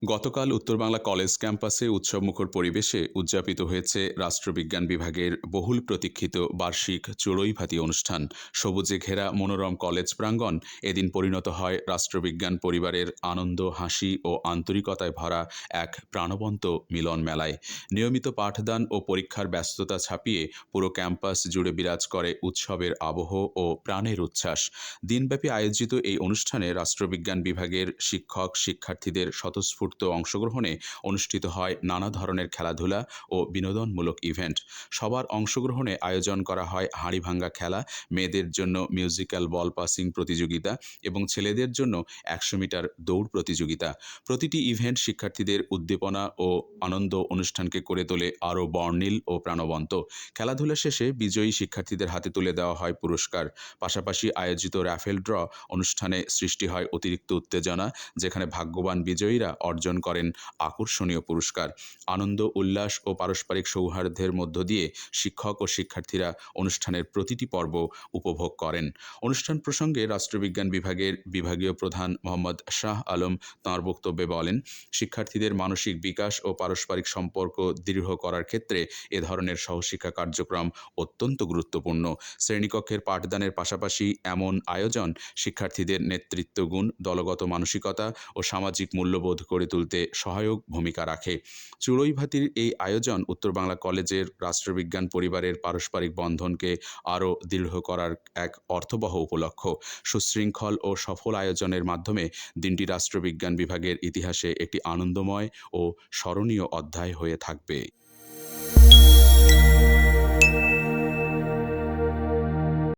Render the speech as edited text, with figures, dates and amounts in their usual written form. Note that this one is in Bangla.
গতকাল উত্তর বাংলা কলেজ ক্যাম্পাসে উৎসবমুখর পরিবেশে উদযাপিত হয়েছে রাষ্ট্রবিজ্ঞান বিভাগের বহুল প্রতীক্ষিত বার্ষিক চড়ুইভাতি অনুষ্ঠান। সবুজে ঘেরা মনোরম কলেজ প্রাঙ্গণ এদিন পরিণত হয় রাষ্ট্রবিজ্ঞান পরিবারের আনন্দ, হাসি ও আন্তরিকতায় ভরা এক প্রাণবন্ত মিলন মেলায়। নিয়মিত পাঠদান ও পরীক্ষার ব্যস্ততা ছাপিয়ে পুরো ক্যাম্পাস জুড়ে বিরাজ করে উৎসবের আবহ ও প্রাণের উচ্ছ্বাস। দিনব্যাপী আয়োজিত এই অনুষ্ঠানে রাষ্ট্রবিজ্ঞান বিভাগের শিক্ষক শিক্ষার্থীদের স্বতঃস্ফূর্ত অংশগ্রহণে অনুষ্ঠিত হয় নানা ধরনের খেলাধুলা ও বিনোদনমূলক ইভেন্ট। সবার অংশগ্রহণে আয়োজন করা হয় হাঁড়িভাঙ্গা খেলা, মেয়েদের জন্য মিউজিক্যাল বল পাসিং প্রতিযোগিতা এবং ছেলেদের জন্য ১০০ মিটার দৌড় প্রতিযোগিতা। প্রতিটি ইভেন্ট শিক্ষার্থীদের উদ্দীপনা ও আনন্দ অনুষ্ঠানকে করে তোলে আরও বর্ণিল ও প্রাণবন্ত। খেলাধুলা শেষে বিজয়ী শিক্ষার্থীদের হাতে তুলে দেওয়া হয় পুরস্কার। পাশাপাশি আয়োজিত র্যাফেল ড্র অনুষ্ঠানে সৃষ্টি হয় অতিরিক্ত উত্তেজনা, যেখানে ভাগ্যবান বিজয়ীরা অর্জন করেন আকর্ষণীয় পুরস্কার। আনন্দ, উল্লাস ও পারস্পরিক সৌহার্দ্যের মধ্য দিয়ে শিক্ষক ও শিক্ষার্থীরা অনুষ্ঠানের প্রতিটি পর্ব উপভোগ করেন। অনুষ্ঠান প্রসঙ্গে রাষ্ট্রবিজ্ঞান বিভাগের বিভাগীয় প্রধান মোহাম্মদ শাহ আলম তাঁর বক্তব্যে বলেন, শিক্ষার্থীদের মানসিক বিকাশ ও পারস্পরিক সম্পর্ক দৃঢ় করার ক্ষেত্রে এ ধরনের সহশিক্ষা কার্যক্রম অত্যন্ত গুরুত্বপূর্ণ। শ্রেণীকক্ষের পাঠদানের পাশাপাশি এমন আয়োজন শিক্ষার্থীদের নেতৃত্বগুণ, দলগত মানসিকতা ও সামাজিক মূল্যবোধ গড়ে তুলতে সহায়ক ভূমিকা রাখে। চড়ুইভাতির এই আয়োজন উত্তর বাংলা কলেজের রাষ্ট্রবিজ্ঞান পরিবারের পারস্পরিক বন্ধনকে আরও দৃঢ় করার এক অর্থবহ উপলক্ষ। সুশৃঙ্খল ও সফল আয়োজনের মাধ্যমে দিনটি রাষ্ট্রবিজ্ঞান বিভাগের ইতিহাসে একটি আনন্দময় ও স্মরণীয় অধ্যায় হয়ে থাকবে।